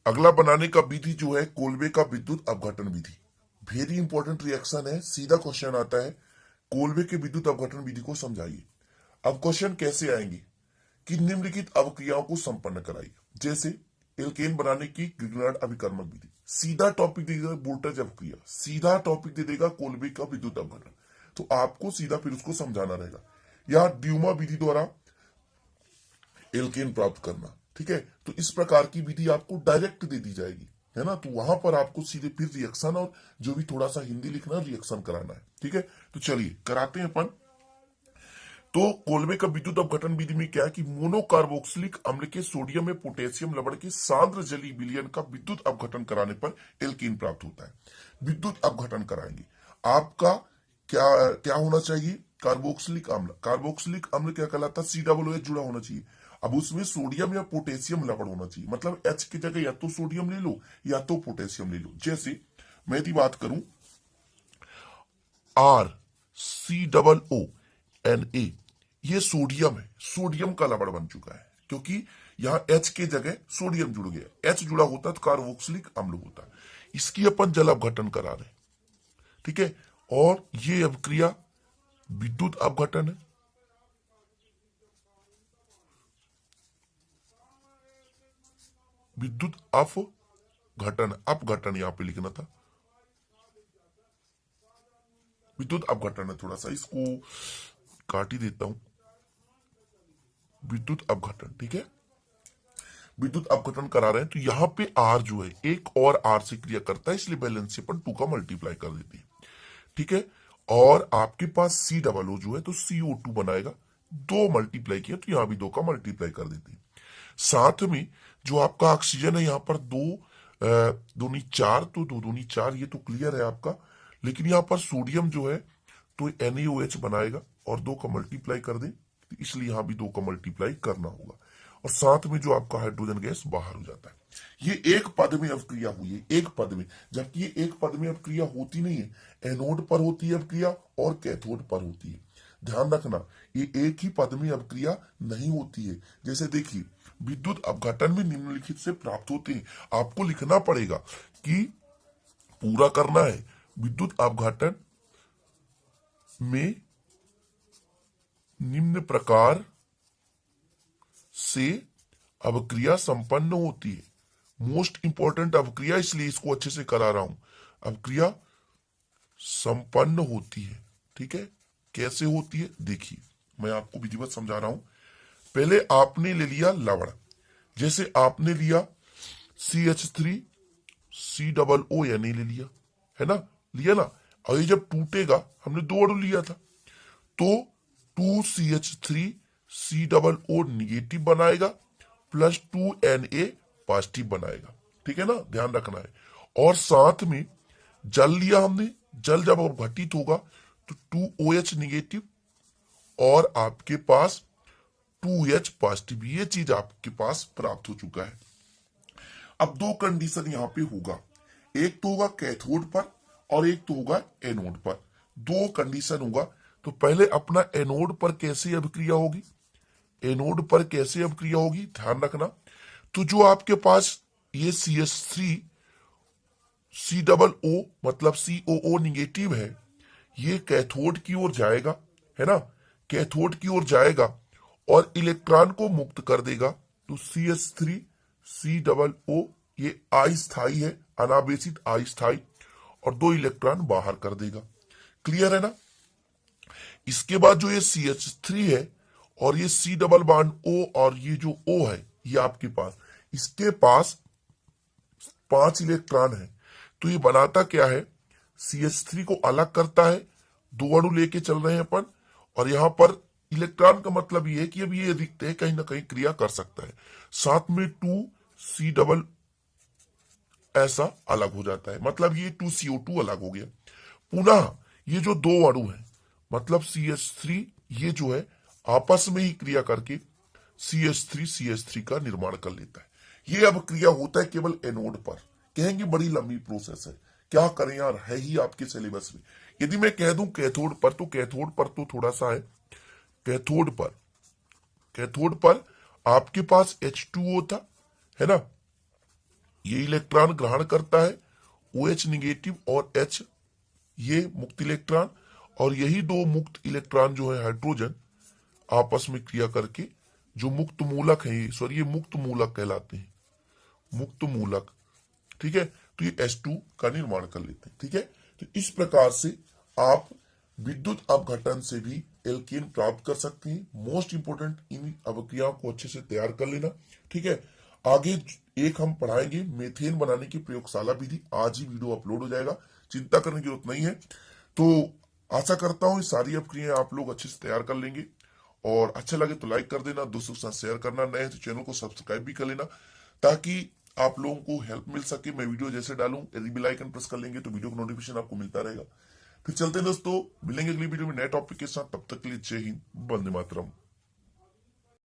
अगला बनाने का विधि जो है कोल्बे का विद्युत अपघटन विधि। वेरी इंपॉर्टेंट रिएक्शन है। सीधा क्वेश्चन आता है, कोल्बे के विद्युत अपघटन विधि को समझाइए। अब क्वेश्चन कैसे आएंगे कि निम्नलिखित अवक्रियाओं को संपन्न कराइए। जैसे एल्केन बनाने की ग्रिग्नार्ड अभिकर्मक विधि। सीधा टॉपिक दे देगा वोल्टेज अवक्रिया, सीधा टॉपिक दे देगा कोल्बे का विद्युत अपघटन, तो आपको सीधा फिर उसको समझाना रहेगा। या ड्यूमा विधि द्वारा एल्केन प्राप्त करना, ठीक है। तो इस प्रकार की विधि आपको डायरेक्ट दे दी जाएगी, है ना। तो वहां पर आपको सीधे फिर रिएक्शन और जो भी थोड़ा सा हिंदी लिखना रिएक्शन कराना है, ठीक है। तो चलिए कराते हैं अपन। तो कोल्बे का विद्युत अपघटन विधि में क्या है कि मोनोकार्बोक्सिलिक अम्ल के सोडियम में पोटेशियम लवण के सांद्र जलीय विलयन का विद्युत अपघटन कराने पर एल्कीन प्राप्त होता है। विद्युत अपघटन कराएंगे आपका क्या क्या होना चाहिए, कार्बोक्सिलिक अम्ल। कार्बोक्सिलिक अम्ल क्या कहलाता है, COOH जुड़ा होना चाहिए। अब उसमें सोडियम या पोटेशियम लवण होना चाहिए, मतलब H की जगह या तो सोडियम ले लो या तो पोटेशियम ले लो। जैसे मैं यदि बात करूं RCOO, ये सोडियम है, सोडियम का लवण बन चुका है, क्योंकि यहां H के जगह सोडियम जुड़ गया। H जुड़ा होता तो कार्बोक्सिलिक अम्ल होता। इसकी अपन जल अपघटन करा रहे हैं, ठीक है। और ये अभिक्रिया विद्युत अपघटन है। विद्युत अपघटन, अपघटन यहां पे लिखना था, विद्युत अपघटन है। थोड़ा सा इसको काट ही देता हूं, विद्युत अपघटन, ठीक है। विद्युत अपघटन करा रहे हैं तो यहाँ पे आर जो है एक और आर से क्रिया करता है, इसलिए बैलेंस से अपन 2 का मल्टीप्लाई कर देते हैं, ठीक है। और आपके पास COO जो है तो CO2 बनाएगा, 2 मल्टीप्लाई किया तो यहां भी 2 का मल्टीप्लाई कर देते हैं। साथ में जो आपका ऑक्सीजन है यहाँ पर 2 दूनी 4, तो 2 दूनी 4, ये तो क्लियर है आपका। लेकिन यहाँ पर सोडियम जो है तो NaOH बनाएगा और 2 का मल्टीप्लाई कर दे, तो इसलिए यहां भी 2 का मल्टीप्लाई करना होगा। और साथ में जो आपका हाइड्रोजन गैस बाहर हो जाता है। ये एक पद में अवक्रिया हुई है, एक पद में, जबकि ये एक पद में अवक्रिया होती नहीं है। एनोड पर होती है अवक्रिया और कैथोड पर होती है। ध्यान रखना, ये एक ही पद में अवक्रिया नहीं होती है। जैसे देखिए, विद्युत अपघटन में निम्नलिखित से प्राप्त होते हैं। आपको लिखना पड़ेगा कि पूरा करना है। विद्युत अपघटन में निम्न प्रकार से अवक्रिया संपन्न होती है। मोस्ट इंपॉर्टेंट अवक्रिया, इसलिए इसको अच्छे से करा रहा हूं। अवक्रिया संपन्न होती है, ठीक है। कैसे होती है देखिए, मैं आपको विधिवत समझा रहा हूं। पहले आपने ले लिया लवण, जैसे आपने लिया CH3COO ले लिया, है ना, लिया ना। और ये जब टूटेगा, हमने 2 अणु लिया था, तो 2CH3COO निगेटिव बनाएगा प्लस 2Na पॉजिटिव बनाएगा, ठीक है ना, ध्यान रखना है। और साथ में जल लिया हमने, जल जब अपघटित होगा तो 2OH निगेटिव और आपके पास 2H पॉजिटिव, ये चीज आपके पास प्राप्त हो चुका है। अब 2 कंडीशन यहां पे होगा, एक तो होगा कैथोड पर और एक तो होगा एनोड पर। 2 कंडीशन होगा। तो पहले अपना एनोड पर कैसे अभिक्रिया होगी, एनोड पर कैसे अभिक्रिया होगी ध्यान रखना। तो जो आपके पास ये CH3COO मतलब COO निगेटिव है, ये कैथोड की ओर जाएगा, है ना, कैथोड की ओर जाएगा और इलेक्ट्रॉन को मुक्त कर देगा। तो CH3COO ये अस्थाई है, अनावेशित अस्थाई, और 2 इलेक्ट्रॉन बाहर कर देगा। क्लियर है ना। इसके बाद जो ये CH3 है और ये C डबल बॉन्ड O और ये जो O है, ये आपके पास, इसके पास 5 इलेक्ट्रॉन है। तो ये बनाता क्या है, CH3 को अलग करता है, 2 अणु लेके चल रहे हैं अपन, और यहां पर इलेक्ट्रॉन का मतलब ये है कि अब ये रिक्त है, कहीं ना कहीं क्रिया कर सकता है। साथ में 2C डबल ऐसा अलग हो जाता है, मतलब ये 2CO2 अलग हो गया। पुनः ये जो 2 अणु है, मतलब CH3, ये जो है आपस में ही क्रिया करके CH3 का निर्माण कर लेता है। ये अब क्रिया होता है केवल एनोड पर। कहेंगे बड़ी लंबी प्रोसेस है, क्या करें यार, है ही आपके सिलेबस में। यदि मैं कह दूं कैथोड पर, तो कैथोड पर तो थोड़ा सा है। कैथोड पर आपके पास H2O था, है ना, ये इलेक्ट्रॉन ग्रहण करता है OH निगेटिव और H ये मुक्त इलेक्ट्रॉन, और यही दो मुक्त इलेक्ट्रॉन जो है हाइड्रोजन आपस में क्रिया करके जो मुक्त मूलक है, सॉरी ये मुक्त मूलक कहलाते हैं, मुक्त मूलक, ठीक है। तो ये H2 का निर्माण कर लेते हैं, ठीक है। तो इस प्रकार से आप विद्युत अपघटन से भी एल्केन प्राप्त कर सकते हैं। मोस्ट इंपोर्टेंट इन अभिक्रियाओं को अच्छे से तैयार कर लेना, ठीक है। आगे एक हम पढ़ाएंगे मेथेन बनाने की प्रयोगशाला विधि, आज ही वीडियो अपलोड हो जाएगा, चिंता करने की जरूरत नहीं है। तो आशा करता हूं ये सारी अभिक्रियाएं आप लोग अच्छे से तैयार कर लेंगे, और अच्छा लगे तो लाइक कर देना, दोस्तों के साथ शेयर करना, नए तो चैनल को सब्सक्राइब भी कर लेना ताकि आप लोगों को हेल्प मिल सके। मैं वीडियो जैसे डालूं यदि बेल आइकन प्रेस कर लेंगे तो वीडियो का नोटिफिकेशन आपको मिलता रहेगा। फिर चलते हैं दोस्तों, मिलेंगे अगली वीडियो में नए टॉपिक के साथ, तब तक के लिए जय हिंद, वंदे मातरम।